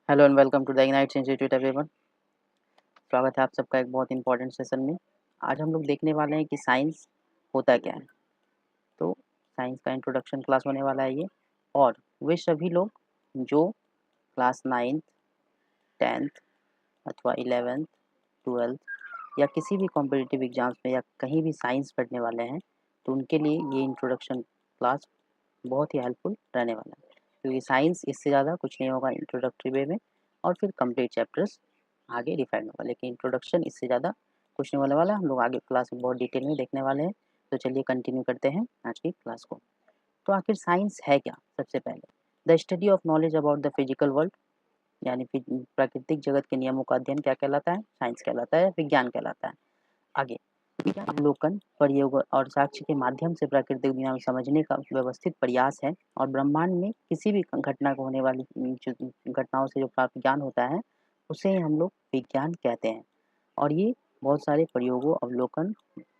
Hello and welcome to the ignites institute everyone. स्वागत है आप सबका एक बहुत इंपॉर्टेंट सेशन में। आज हम लोग देखने वाले हैं कि साइंस होता क्या है। तो साइंस का इंट्रोडक्शन क्लास होने वाला है ये। और वे सभी लोग जो क्लास 9th 10th अथवा 11th 12th या किसी भी कॉम्पिटिटिव एग्जाम्स में या कहीं भी साइंस पढ़ने वाले हैं, तो उनके लिए ये इंट्रोडक्शन क्लास बहुत ही हेल्पफुल रहने वाला है, क्योंकि साइंस इससे ज़्यादा कुछ नहीं होगा इंट्रोडक्टरी वे में, और फिर कंप्लीट चैप्टर्स आगे रिफाइन होगा। लेकिन इंट्रोडक्शन इससे ज़्यादा कुछ नहीं होने वाला। हम लोग आगे क्लास में बहुत डिटेल में देखने वाले हैं। तो चलिए कंटिन्यू करते हैं आज की क्लास को। तो आखिर साइंस है क्या? सबसे पहले, the study of knowledge about the physical world, यानी प्राकृतिक जगत के नियमों का अध्ययन क्या कहलाता है? साइंस कहलाता है, विज्ञान कहलाता है। आगे, अवलोकन, प्रयोग और साक्ष्य के माध्यम से प्राकृतिक दुनिया में समझने का व्यवस्थित प्रयास है। और ब्रह्मांड में किसी भी घटना को होने वाली जो घटनाओं से जो प्राप्त ज्ञान होता है, उसे ही हम लोग विज्ञान कहते हैं। और ये बहुत सारे प्रयोगों, अवलोकन,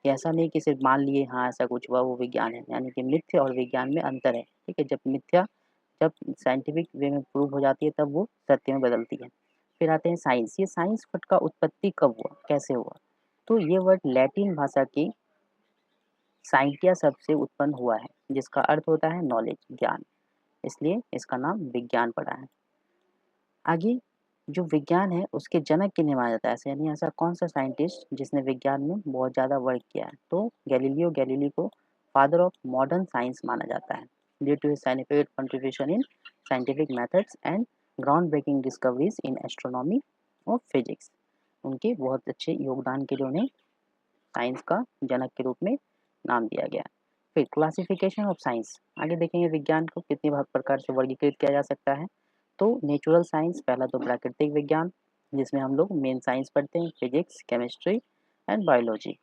ऐसा नहीं कि सिर्फ मान लिए हाँ ऐसा कुछ हुआ वो विज्ञान है। यानी कि मिथ्य और विज्ञान में अंतर है। ठीक है, जब साइंटिफिक वे में प्रूव हो जाती है तब वो सत्य में बदलती है। फिर आते हैं साइंस। ये साइंस वर्ड का उत्पत्ति कब हुआ, कैसे हुआ? तो ये वर्ड लैटिन भाषा की साइंटिया शब्द से उत्पन्न हुआ है, जिसका अर्थ होता है नॉलेज, ज्ञान। इसलिए इसका नाम विज्ञान पड़ा है। आगे, जो विज्ञान है उसके जनक किन्हें माना जाता है? ऐसे यानी ऐसा कौन सा साइंटिस्ट जिसने विज्ञान में बहुत ज़्यादा वर्क किया है? तो गैलीलियो गैलीली को फादर ऑफ मॉडर्न साइंस माना जाता है, due to his scientific contribution in scientific methods and ground breaking discoveries in astronomy और फिजिक्स। उनके बहुत अच्छे योगदान के लिए उन्हें साइंस का जनक के रूप में नाम दिया गया। फिर क्लासिफिकेशन ऑफ साइंस, आगे देखेंगे विज्ञान को कितने प्रकार से वर्गीकृत किया जा सकता है। तो नेचुरल साइंस, पहला तो प्राकृतिक विज्ञान, जिसमें हम लोग मेन साइंस पढ़ते हैं, फिजिक्स, केमिस्ट्री एंड बायोलॉजी।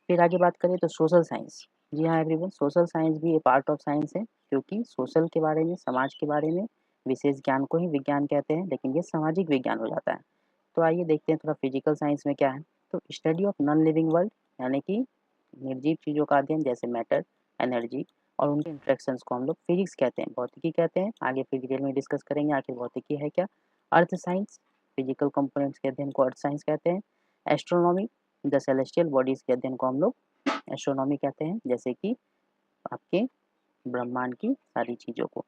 फिर आगे बात करें तो सोशल साइंस। जी हाँ एवरीवन, सोशल साइंस भी ए पार्ट ऑफ साइंस है, क्योंकि सोशल के बारे में, समाज के बारे में विशेष ज्ञान को ही विज्ञान कहते हैं, लेकिन ये सामाजिक विज्ञान हो जाता है। तो आइए देखते हैं थोड़ा फिजिकल साइंस में क्या है। तो study of non living world, यानी कि निर्जीव चीज़ों का अध्ययन, जैसे मैटर, एनर्जी और उनके इंट्रैक्शंस को हम लोग फिजिक्स कहते हैं, भौतिकी कहते हैं। आगे फिर डिटेल में डिस्कस करेंगे आखिर भौतिकी है क्या। अर्थ साइंस, फिजिकल कंपोनेंट्स के अध्ययन को अर्थ साइंस कहते हैं। एस्ट्रोनॉमी, द सेलेस्टियल बॉडीज के अध्ययन को हम लोग एस्ट्रोनॉमी कहते हैं, जैसे कि आपके ब्रह्मांड की सारी चीज़ों को,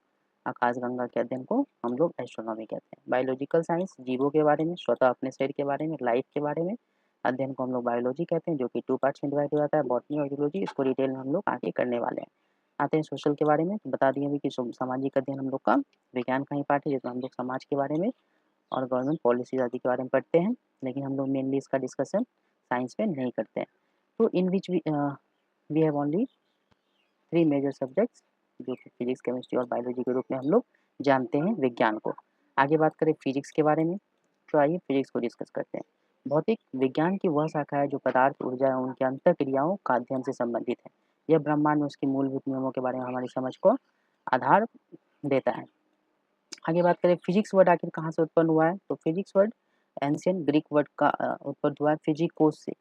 आकाशगंगा के अध्ययन को हम लोग एस्ट्रोनॉमी कहते हैं। बायोलॉजिकल साइंस, जीवों के बारे में, स्वतः अपने शरीर के बारे में, लाइफ के बारे में अध्ययन को हम लोग बायोलॉजी कहते हैं, जो कि 2 पार्ट्स में डिवाइड हो जाता है, बॉटनी और जूलॉजी। इसको डिटेल में हम लोग आगे करने वाले हैं। आते हैं सोशल के बारे में, तो बता दिए अभी कि सामाजिक अध्ययन हम लोग का विज्ञान का ही पार्ट है, जिसमें हम लोग समाज के बारे में और गवर्नमेंट पॉलिसीज आदि के बारे में पढ़ते हैं, लेकिन हम लोग मेनली इसका डिस्कशन साइंस में नहीं करते हैं। तो in which we have only 3 major subjects, जो कि फिजिक्स, केमिस्ट्री और बायोलॉजी के रूप में हम लोग जानते हैं विज्ञान को। आगे बात करें फिजिक्स के बारे में, तो आइए फिजिक्स को डिस्कस करते हैं। भौतिक विज्ञान की वह शाखा है जो पदार्थ, ऊर्जा और उनकी अंतःक्रियाओं का अध्ययन से संबंधित है। यह ब्रह्मांड में उसकी मूलभूत नियमों के बारे में हमारी समझ को आधार देता है। आगे बात करें फिजिक्स वर्ड आखिर कहाँ से उत्पन्न हुआ है, तो physics word ancient Greek word का उत्पन्न हुआ है फिजिकोस से।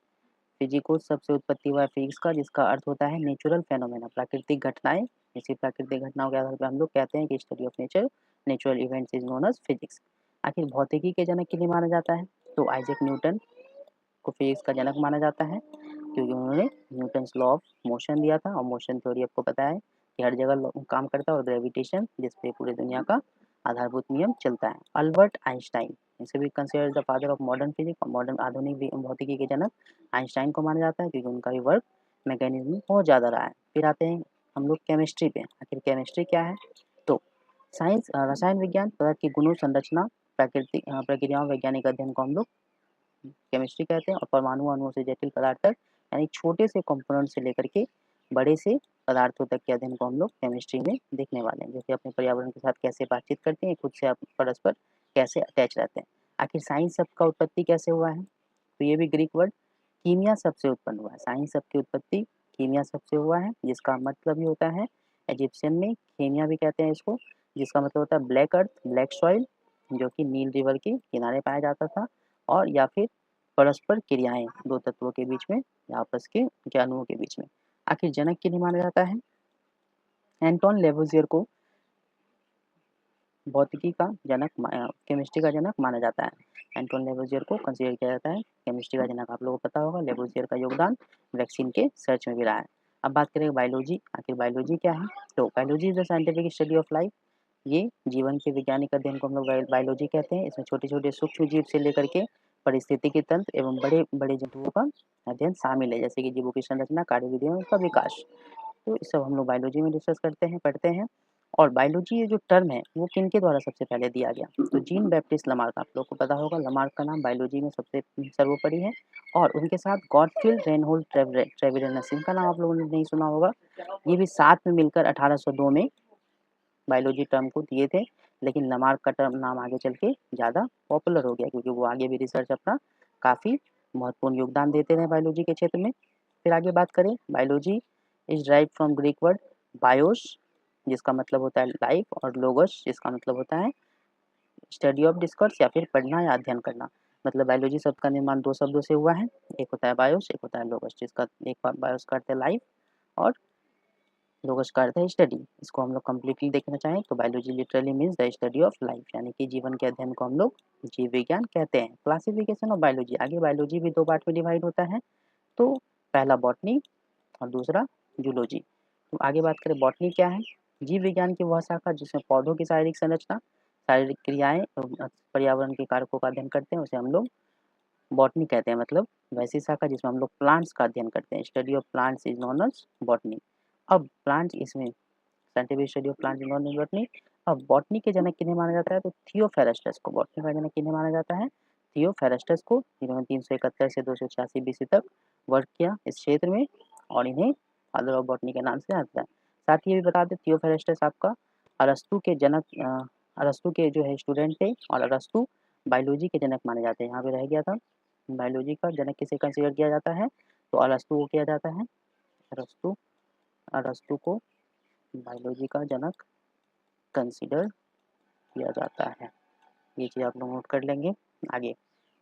फिजिकोस शब्द से उत्पत्ति हुआ है फिजिक्स का, जिसका अर्थ होता है नेचुरल फेनोमेना, प्राकृतिक घटनाएं। इसी प्राकृतिक घटनाओं के आधार पर हम लोग कहते हैं कि study of nature, natural events is known as physics. आखिर भौतिकी के जनक किन्हें माना जाता है, तो आइजैक न्यूटन को फिजिक्स का जनक माना जाता है, क्योंकि उन्होंने न्यूटन्स लॉ ऑफ मोशन दिया था। और मोशन थ्योरी आपको पता है कि हर जगह काम करता है, और ग्रेविटेशन, जिसपे पूरी दुनिया का आधारभूत नियम चलता है। अल्बर्ट आइंस्टाइन, इसे भी consider the father of modern physics और मॉडर्न आधुनिक भौतिकी के जनक आइंस्टाइन को माना जाता है, क्योंकि उनका भी वर्क मैकेनिज्म बहुत ज़्यादा रहा है। फिर आते हैं हम लोग केमिस्ट्री पे। आखिर केमिस्ट्री क्या है, तो साइंस, रसायन विज्ञान, पदार्थ की गुणों, संरचना, प्राकृतिक प्रक्रियाओं, वैज्ञानिक अध्ययन को हम लोग केमिस्ट्री कहते हैं। और परमाणु, अणुओं से जटिल पदार्थ तक, यानी छोटे से कंपोनेंट से लेकर के बड़े से पदार्थों तक के अध्ययन को हम लोग केमिस्ट्री में देखने वाले हैं, जैसे अपने पर्यावरण के साथ कैसे बातचीत करते हैं, खुद से आप परस्पर कैसे अटैच रहते हैं। आखिर साइंस शब्द का उत्पत्ति कैसे हुआ है, तो ये भी ग्रीक वर्ड कीमिया शब्द से उत्पन्न हुआ है। साइंस शब्द की उत्पत्ति कीमिया शब्द से हुआ है, जिसका मतलब ही होता है, इजिप्शियन में खेमिया भी कहते हैं इसको, जिसका मतलब होता है ब्लैक अर्थ, ब्लैक सॉइल, जो कि नील रिवर के किनारे पाया जाता था। और या फिर परस्पर क्रियाएं दो तत्वों के बीच में या आपस के अणुओं के बीच में। आखिर जनक किन्हें माना जाता है, एंटोन लेवोजियर को भौतिकी का जनक केमिस्ट्री का जनक माना जाता है। एंटोन लेवोजियर को कंसीडर किया जाता है केमिस्ट्री का जनक। आप लोगों को पता होगा लेवोजियर का योगदान वैक्सीन के सर्च में भी रहा है। अब बात करें बायोलॉजी, आखिर बायोलॉजी क्या है? तो biology is the scientific study of life. ये जीवन के वैज्ञानिक अध्ययन को हम लोग बायोलॉजी कहते हैं। इसमें छोटे छोटे सूक्ष्म जीव से लेकर के पारिस्थितिकी तंत्र एवं बड़े बड़े जंतुओं का अध्ययन शामिल है, जैसे कि जीवों की संरचना, कार्यविधियों का विकास। तो ये सब हम लोग बायोलॉजी में डिस्कस करते हैं, पढ़ते हैं। और बायोलॉजी ये जो टर्म है वो किनके द्वारा सबसे पहले दिया गया? तो जीन बैप्टिस्ट लमार्क, आप लोग को पता होगा लमार्क का नाम बायोलॉजी में सबसे सर्वोपरि है। और उनके साथ गॉडफ्रीड रेनहोल्ड ट्रेविरनस, इनका नाम आप लोगों ने नहीं सुना होगा। ये भी साथ में मिलकर 1802 में बायोलॉजी टर्म को दिए थे, लेकिन लमार्क का टर्म नाम आगे चल के ज़्यादा पॉपुलर हो गया, क्योंकि वो आगे भी रिसर्च अपना काफ़ी महत्वपूर्ण योगदान देते रहे बायोलॉजी के क्षेत्र में। फिर आगे बात करें, biology is drive from Greek word BIOS, जिसका मतलब होता है लाइफ, और लोगोस, जिसका मतलब होता है स्टडी ऑफ डिस्कर्स या फिर पढ़ना या अध्ययन करना। मतलब बायोलॉजी शब्द का निर्माण दो शब्दों से हुआ है, एक होता है बायोस, एक होता है लोगस, जिसका एक बायोस का अर्थ है लाइफ और लोगस का अर्थ है स्टडी। इसको हम लोग कम्प्लीटली देखना चाहें तो biology literally means the study of life, यानी कि जीवन के अध्ययन को हम लोग जीव विज्ञान कहते हैं। क्लासिफिकेशन ऑफ बायोलॉजी, आगे बायोलॉजी भी दो पार्ट में डिवाइड होता है। तो पहला बॉटनी और दूसरा जूलॉजी। तो आगे बात करें बॉटनी क्या है? जीव विज्ञान की वह शाखा जिसमें पौधों की शारीरिक संरचना, शारीरिक क्रियाएं और पर्यावरण के कारकों का अध्ययन करते हैं, उसे हम लोग बॉटनी कहते हैं। मतलब वैसी शाखा जिसमें हम लोग प्लांट्स का अध्ययन करते हैं, study of plants is known as botany. अब प्लांट इसमें scientific study of plant is known as botany. अब बॉटनी के जनक किन्हें माना जाता है? तो थियोफेरेस्टस को बॉटनी का जनक किन्हें माना जाता है? थियोफेरेस्टस को, जिन्होंने 371 से 286 बीसी तक वर्क किया इस क्षेत्र में, और इन्हें फादर ऑफ बॉटनी के नाम से जाना जाता है। साथ ही ये भी बता दें थियोफेरेस्टस आपका अरस्तु के जनक, अरस्तु के जो है स्टूडेंट थे, और अरस्तु बायोलॉजी के जनक माने जाते हैं। यहाँ पे रह गया था बायोलॉजी का जनक किसे कंसिडर किया जाता है? तो अरस्तु को किया जाता है। अरस्तु अरस्तु को बायोलॉजी का जनक कंसिडर किया जाता है। ये चीज़ आप लोग नोट कर लेंगे आगे।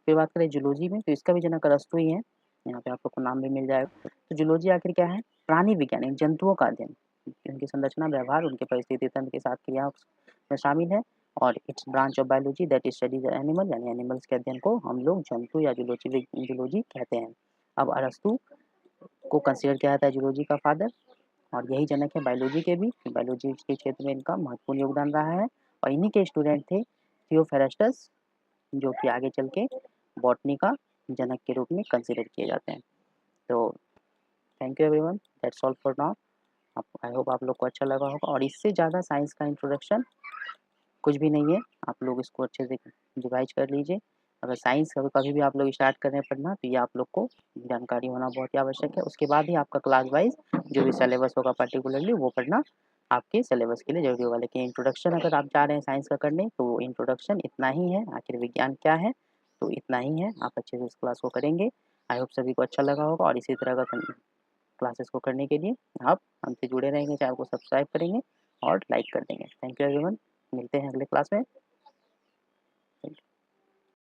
फिर बात करें जूलॉजी में, तो इसका भी जनक अरस्तु ही है। यहाँ पे आप लोग को नाम भी मिल जाएगा। तो जूलॉजी आखिर क्या है? प्राणी विज्ञान, यानी जंतुओं का अध्ययन, उनकी संरचना, व्यवहार, उनके परिस्थिति तंत्र के साथ क्रियाओं में शामिल है। और it's branch of biology that studies animal, यानी एनिमल्स के अध्ययन को हम लोग जंतु या जूलॉजी कहते हैं। अब अरस्तु को कंसिडर किया जाता है जूलॉजी का फादर, और यही जनक है बायोलॉजी के भी। बायोलॉजी के क्षेत्र में इनका महत्वपूर्ण योगदान रहा है, और इन्हीं के स्टूडेंट थे थियोफेरेस्टस, जो कि आगे चल के बॉटनी का जनक के रूप में कंसिडर किए जाते हैं। तो thank you everyone, that's all for now. I hope आप लोग को अच्छा लगा होगा, और इससे ज़्यादा साइंस का इंट्रोडक्शन कुछ भी नहीं है। आप लोग इसको अच्छे से रिवाइज कर लीजिए। अगर साइंस कभी भी आप लोग स्टार्ट कर रहे हैं पढ़ना, तो ये आप लोग को जानकारी होना बहुत ही आवश्यक है। उसके बाद ही आपका क्लास वाइज जो भी सिलेबस होगा पर्टिकुलरली वो पढ़ना आपके सिलेबस के लिए जरूरी होगा। लेकिन इंट्रोडक्शन अगर आप जा रहे हैं साइंस का करने, तो इंट्रोडक्शन इतना ही है, आखिर विज्ञान क्या है, तो इतना ही है। आप अच्छे से इस क्लास को करेंगे। आई होप सभी को अच्छा लगा होगा, और इसी तरह का क्लासेस को करने के लिए आप हमसे जुड़े रहेंगे, चैनल को सब्सक्राइब करेंगे और लाइक कर देंगे। थैंक यू एवरीवन, मिलते हैं अगले क्लास में।